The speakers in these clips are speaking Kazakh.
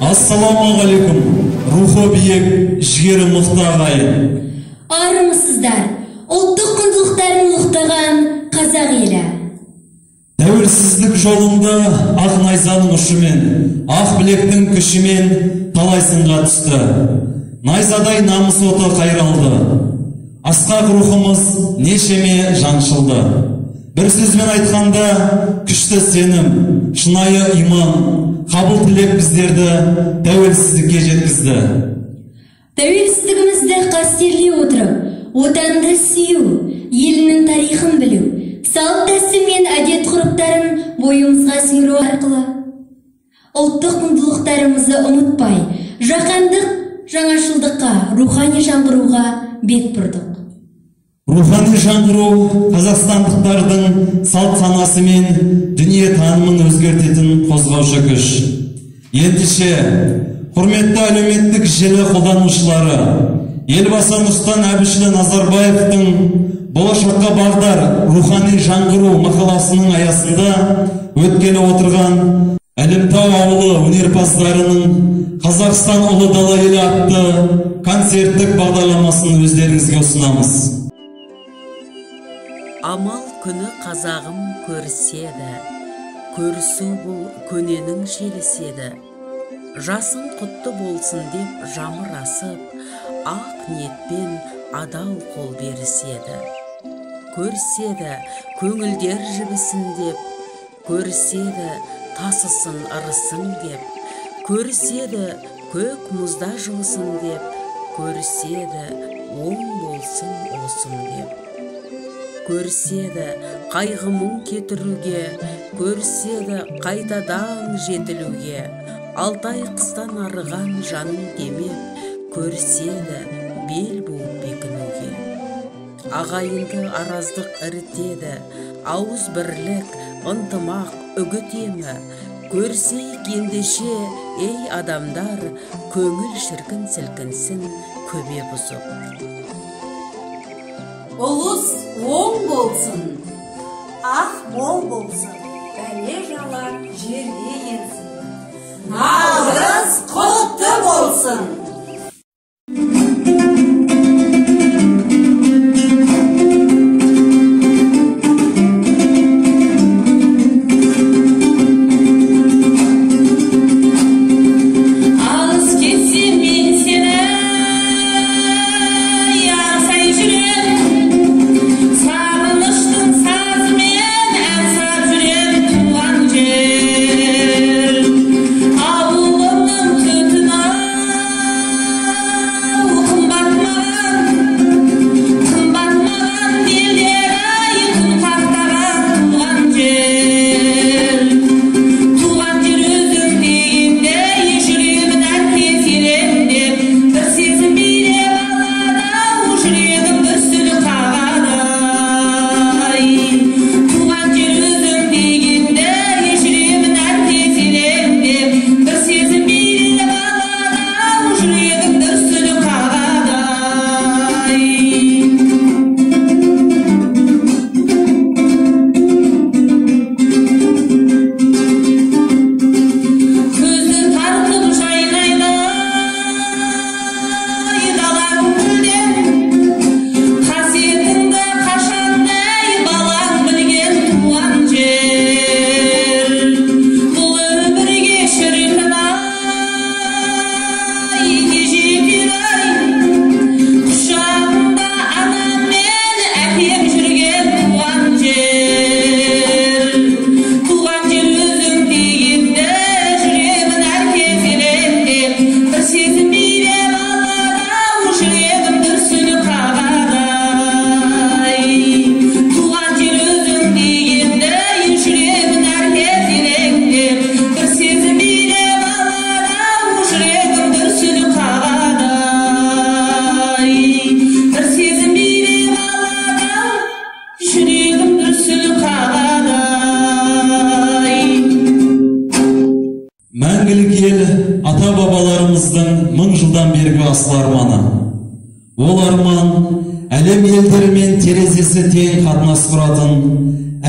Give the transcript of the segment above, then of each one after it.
Ассаламағалейкум, рухы биік, жігері мықты ағайын. Армысыздар, ұлттық құндылықтарын ұлықтаған қазақ елі. Тәуелсіздік жолында ақ найзаның ұшымен, ақ білектің күшімен талай сынға түсті. Найзадай намыс оты қайралды. Асқақ рухымыз нешеме жаңшылды. Бір сөзмен айтқанда, күшті сенім, шынайы иман, қабыл тілек біздерді тәуелсіздікке жеткізді. Тәуелсіздігімізді қастерлей отырып, отанды сүю, елінің тарихын білу, салт-дәстүр мен әдет-ғұрыптарын бойымызға сіңіру арқылы ұлттық құндылықтарымызды ұмытпай, жаһандық жаңашылдыққа, рухани жаңғыруға бет бұрдық. Рухани жаңғыру қазақстандықтардың салт санасы мен дүние танымын өзгертетін қозғаушы күш. Ендеше, құрметті әлеуметтік желі қолданушылары, елбасы Нұрсұлтан Әбішұлы Назарбаевтың болашаққа бағдар рухани жаңғыру мақаласының аясында өткелі отырған Әлімтау ауылы өнерпаздарының Қазақстан ұлы дала елі атты концерттік бағдарламасын өздеріңізге ұсынамыз. Амал күні қазағым көріседі, көрісу бұл көненің шеліседі. Жасың құтты болсын деп жамырасып, ақ ниетпен адал қол беріседі. Көріседі, көңілдер жібісін деп, көріседі, тасысын ырысын деп, көріседі, көк мұзда жылысын деп, көріседі, оң болсын осын деп. Көріседі, қайғы мұң кетіруге, көріседі, қайтадан жетілуге, алтай қыстан арыған жанын демеп, көріседі, бел буып бекінуге. Ағайынды араздық ірітеді, ауыз бірлік, ынтымақ, үгіт емі, көрсейік ендеше, ей адамдар, көңіл шіркін сілкінсін, көбе бұзып. Ұлыс оң болсын, ақ мол болсын, бәле жала жерге енсін. Наурыз құтты болсын. Ата-бабаларымыздың 1000 жылдан бергі асыл арманы. Ол арман әлем елдерімен терезесі тең қатынас құратын,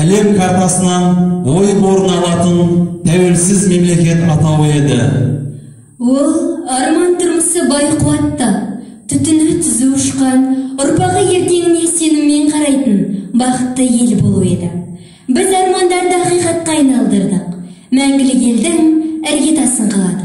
әлем картасынан ойып орын алатын тәуелсіз мемлекет атауы еді. Ол арман тұрмысы бай қуатта, түтіні түзу ұшқан, ұрпағы ертеңіне сеніммен қарайтын бақытты ел болу еді. Біз армандарды ақиқатқа айналдырдық. Мәңгілік елдің іргетасын қаладық.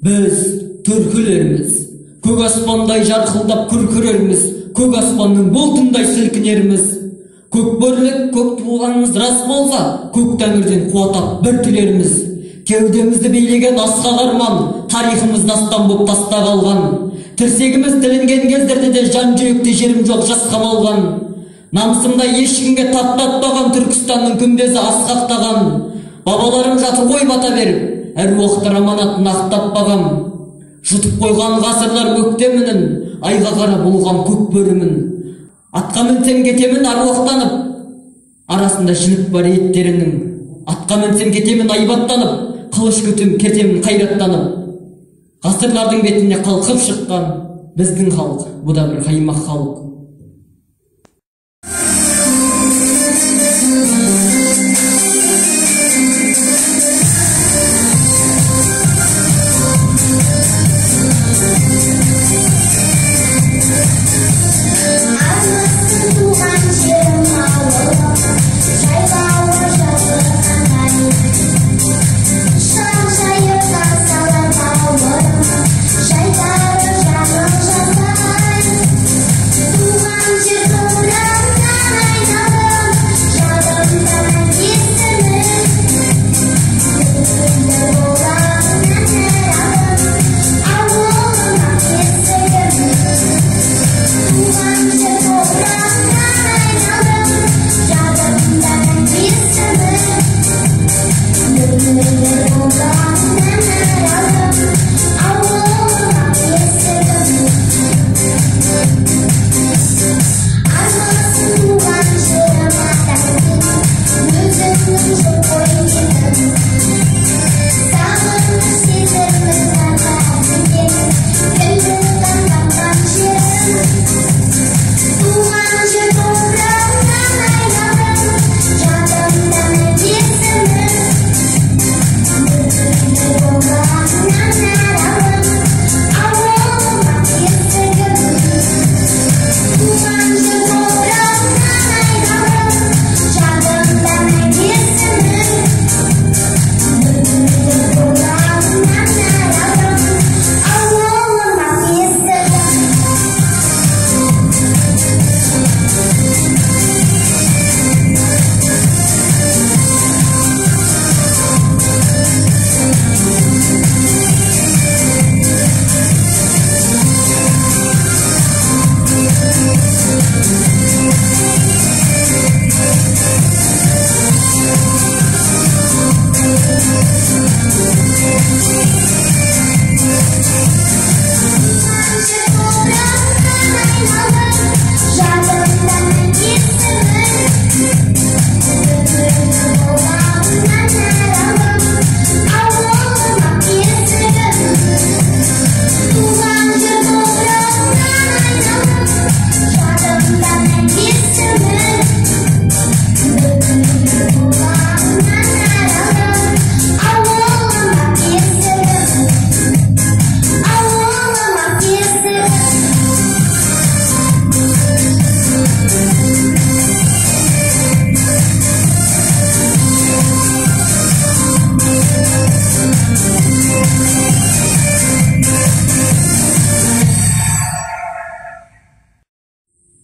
Біз түркілерміз, көк аспандай жарқылдап күркірерміз, көк аспанның болтындай сілкінерміз. Көк бөрлік, көк туғанымыз рас болса, көк тәңірден қуатап бір тілерміз. Кеудемізді билеген асқақ арман, тарихымыз дастан боп таста қалған. Тірсегіміз тілінген кездерде де жан жүректе жерім жоқ жас қамалған. Намысымда ешкімге таптатпаған Түркістанның күмбезі асқақтаған. Бабаларым жатып ой бата беріп, әр уақыттар аманатын ақтатпағам. Жұтып қойған ғасырлар көктемінің, айға қара болған көк бөрімін. Атқа мінсем кетемін аруақтанып, арасында жілік бар еттерінің. Атқа мінсем кетемін айбаттанып, қылыш күтім кетемін қайраттанып. Ғасырлардың бетіне қалқып шыққан біздің халық, бұда бір қаймақ халық. Shut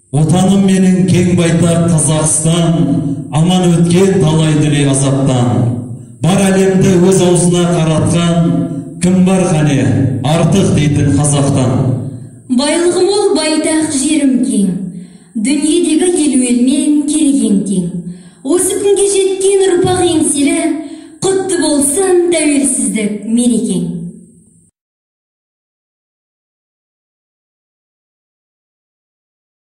Отаным менің кең байтақ Қазақстан, аман өткен талай дүлей азаптан. Бар әлемді өз аузына қаратқан, кім бар қане артық дейтін қазақтан. Байлығы мол байтақ жерім кең, дүниедегі ел елмен келген тең. Осы күнге жеткен ұрпақ еңселі, құтты болсын тәуелсіздік мерекең.